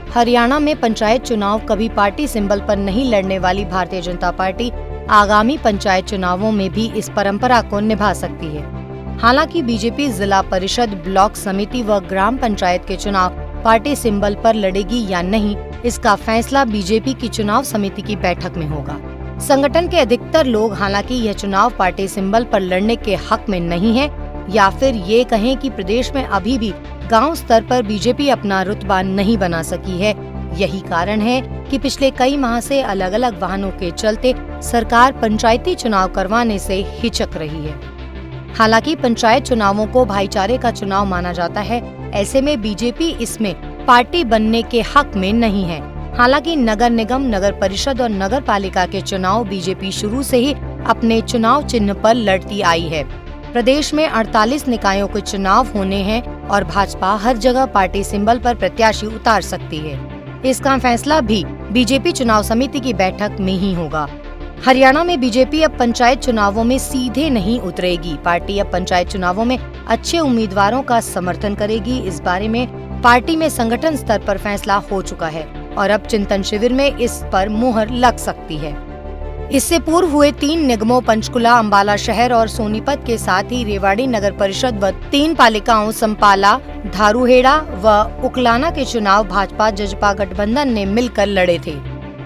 हरियाणा में पंचायत चुनाव कभी पार्टी सिंबल पर नहीं लड़ने वाली भारतीय जनता पार्टी आगामी पंचायत चुनावों में भी इस परंपरा को निभा सकती है। हालांकि बीजेपी जिला परिषद, ब्लॉक समिति व ग्राम पंचायत के चुनाव पार्टी सिंबल पर लड़ेगी या नहीं, इसका फैसला बीजेपी की चुनाव समिति की बैठक में होगा। संगठन के अधिकतर लोग हालांकि यह चुनाव पार्टी सिंबल पर लड़ने के हक में नहीं है, या फिर ये कहें कि प्रदेश में अभी भी गांव स्तर पर बीजेपी अपना रुतबा नहीं बना सकी है। यही कारण है कि पिछले कई माह से अलग अलग वाहनों के चलते सरकार पंचायती चुनाव करवाने से हिचक रही है। हालांकि पंचायत चुनावों को भाईचारे का चुनाव माना जाता है, ऐसे में बीजेपी इसमें पार्टी बनने के हक में नहीं है। हालांकि नगर निगम, नगर परिषद और नगर पालिका के चुनाव बीजेपी शुरू से ही अपने चुनाव चिन्ह पर लड़ती आई है। प्रदेश में 48 निकायों के चुनाव होने हैं और भाजपा हर जगह पार्टी सिंबल पर प्रत्याशी उतार सकती है। इसका फैसला भी बीजेपी चुनाव समिति की बैठक में ही होगा। हरियाणा में बीजेपी अब पंचायत चुनावों में सीधे नहीं उतरेगी। पार्टी अब पंचायत चुनावों में अच्छे उम्मीदवारों का समर्थन करेगी। इस बारे में पार्टी में संगठन स्तर पर फैसला हो चुका है और अब चिंतन शिविर में इस पर मुहर लग सकती है। इससे पूर्व हुए 3 निगमों पंचकुला, अम्बाला शहर और सोनीपत के साथ ही रेवाड़ी नगर परिषद व 3 पालिकाओं संपाला, धारूहेड़ा व उकलाना के चुनाव भाजपा जजपा गठबंधन ने मिलकर लड़े थे।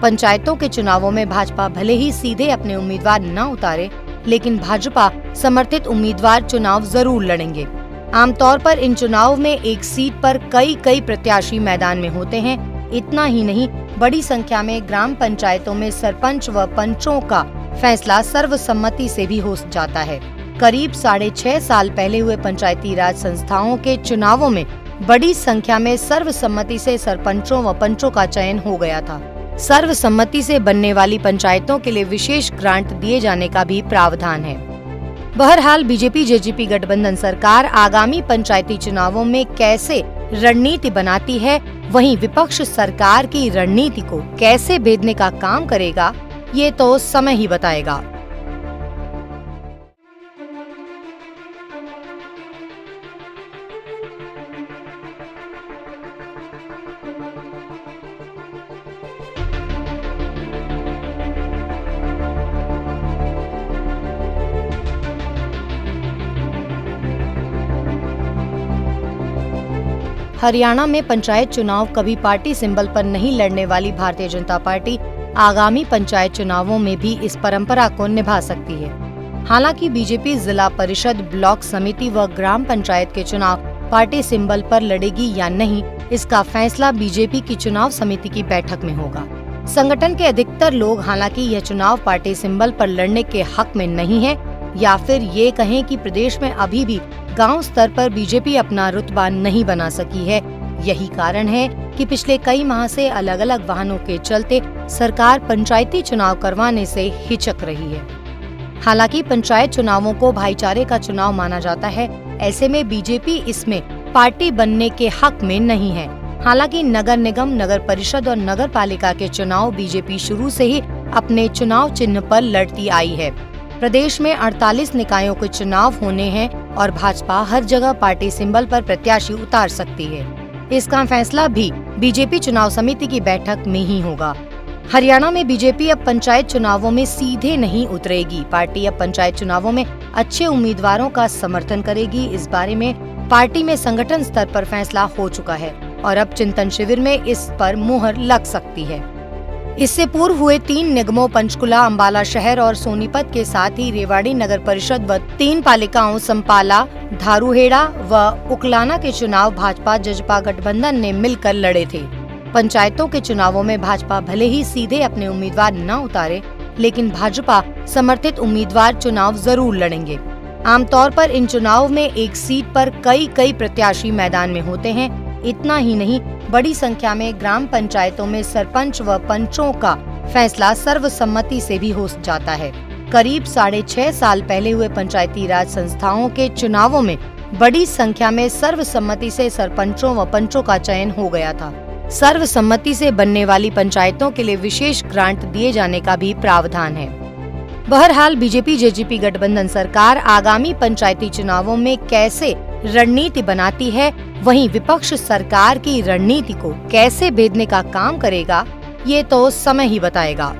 पंचायतों के चुनावों में भाजपा भले ही सीधे अपने उम्मीदवार न उतारे, लेकिन भाजपा समर्थित उम्मीदवार चुनाव जरूर लड़ेंगे। आमतौर पर इन चुनाव में एक सीट पर कई प्रत्याशी मैदान में होते हैं। इतना ही नहीं, बड़ी संख्या में ग्राम पंचायतों में सरपंच व पंचों का फैसला सर्वसम्मति से भी हो जाता है। करीब 6.5 साल पहले हुए पंचायती राज संस्थाओं के चुनावों में बड़ी संख्या में सर्वसम्मति से सरपंचों व पंचों का चयन हो गया था। सर्वसम्मति से बनने वाली पंचायतों के लिए विशेष ग्रांट दिए जाने का भी प्रावधान है। बहरहाल बीजेपी जेजेपी गठबंधन सरकार आगामी पंचायती चुनावों में कैसे रणनीति बनाती है, वहीं विपक्ष सरकार की रणनीति को कैसे भेदने का काम करेगा, ये तो समय ही बताएगा। हरियाणा में पंचायत चुनाव कभी पार्टी सिंबल पर नहीं लड़ने वाली भारतीय जनता पार्टी आगामी पंचायत चुनावों में भी इस परंपरा को निभा सकती है। हालांकि बीजेपी जिला परिषद, ब्लॉक समिति व ग्राम पंचायत के चुनाव पार्टी सिंबल पर लड़ेगी या नहीं, इसका फैसला बीजेपी की चुनाव समिति की बैठक में होगा। संगठन के अधिकतर लोग हालांकि यह चुनाव पार्टी सिंबल पर लड़ने के हक में नहीं है, या फिर ये कहें कि प्रदेश में अभी भी गांव स्तर पर बीजेपी अपना रुतबा नहीं बना सकी है। यही कारण है कि पिछले कई माह से अलग अलग वाहनों के चलते सरकार पंचायती चुनाव करवाने से हिचक रही है। हालांकि पंचायत चुनावों को भाईचारे का चुनाव माना जाता है, ऐसे में बीजेपी इसमें पार्टी बनने के हक में नहीं है। हालांकि नगर निगम, नगर परिषद और नगर पालिका के चुनाव बीजेपी शुरू से ही अपने चुनाव चिन्ह पर लड़ती आई है। प्रदेश में 48 निकायों के चुनाव होने हैं और भाजपा हर जगह पार्टी सिंबल पर प्रत्याशी उतार सकती है। इसका फैसला भी बीजेपी चुनाव समिति की बैठक में ही होगा। हरियाणा में बीजेपी अब पंचायत चुनावों में सीधे नहीं उतरेगी। पार्टी अब पंचायत चुनावों में अच्छे उम्मीदवारों का समर्थन करेगी। इस बारे में पार्टी में संगठन स्तर पर फैसला हो चुका है और अब चिंतन शिविर में इस पर मुहर लग सकती है। इससे पूर्व हुए 3 निगमों पंचकुला, अम्बाला शहर और सोनीपत के साथ ही रेवाड़ी नगर परिषद व 3 पालिकाओं संपाला, धारूहेड़ा व उकलाना के चुनाव भाजपा जजपा गठबंधन ने मिलकर लड़े थे। पंचायतों के चुनावों में भाजपा भले ही सीधे अपने उम्मीदवार न उतारे, लेकिन भाजपा समर्थित उम्मीदवार चुनाव जरूर लड़ेंगे। आमतौर पर इन चुनाव में एक सीट पर कई प्रत्याशी मैदान में होते हैं। इतना ही नहीं, बड़ी संख्या में ग्राम पंचायतों में सरपंच व पंचों का फैसला सर्वसम्मति से भी हो जाता है। करीब 6.5 साल पहले हुए पंचायती राज संस्थाओं के चुनावों में बड़ी संख्या में सर्वसम्मति से सरपंचों व पंचों का चयन हो गया था। सर्वसम्मति से बनने वाली पंचायतों के लिए विशेष ग्रांट दिए जाने का भी प्रावधान है। बहरहाल बीजेपी जेजेपी गठबंधन सरकार आगामी पंचायती चुनावों में कैसे रणनीति बनाती है, वहीं विपक्ष सरकार की रणनीति को कैसे भेदने का काम करेगा, ये तो समय ही बताएगा।